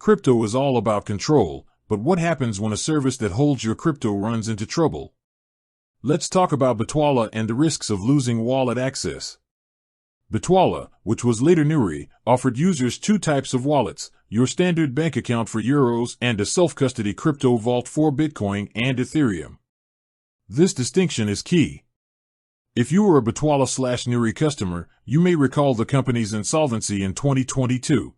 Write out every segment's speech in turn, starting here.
Crypto is all about control, but what happens when a service that holds your crypto runs into trouble? Let's talk about Bitwala and the risks of losing wallet access. Bitwala, which was later Nuggs, offered users two types of wallets: your standard bank account for euros and a self-custody crypto vault for Bitcoin and Ethereum. This distinction is key. If you were a Bitwala/Nuggs customer, you may recall the company's insolvency in 2022.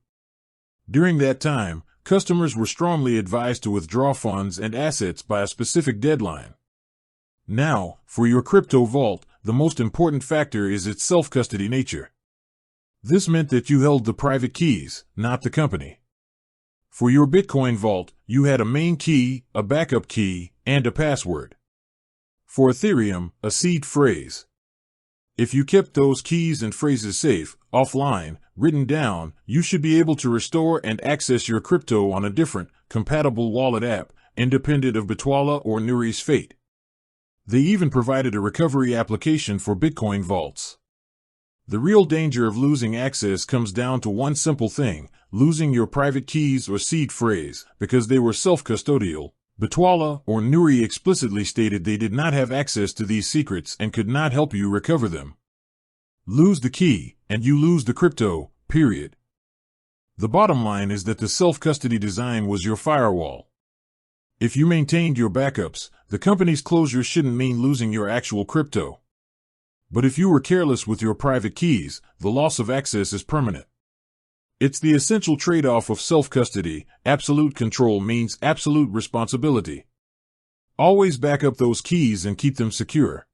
During that time, customers were strongly advised to withdraw funds and assets by a specific deadline. Now, for your crypto vault, the most important factor is its self-custody nature. This meant that you held the private keys, not the company. For your Bitcoin vault, you had a main key, a backup key, and a password. For Ethereum, a seed phrase. If you kept those keys and phrases safe, offline, written down, you should be able to restore and access your crypto on a different, compatible wallet app, independent of Bitwala or Nuggs' fate. They even provided a recovery application for Bitcoin vaults. The real danger of losing access comes down to one simple thing: losing your private keys or seed phrase. Because they were self-custodial, Bitwala or Nuggs explicitly stated they did not have access to these secrets and could not help you recover them. Lose the key, and you lose the crypto, period. The bottom line is that the self-custody design was your firewall. If you maintained your backups, the company's closure shouldn't mean losing your actual crypto. But if you were careless with your private keys, the loss of access is permanent. It's the essential trade-off of self-custody. Absolute control means absolute responsibility. Always back up those keys and keep them secure.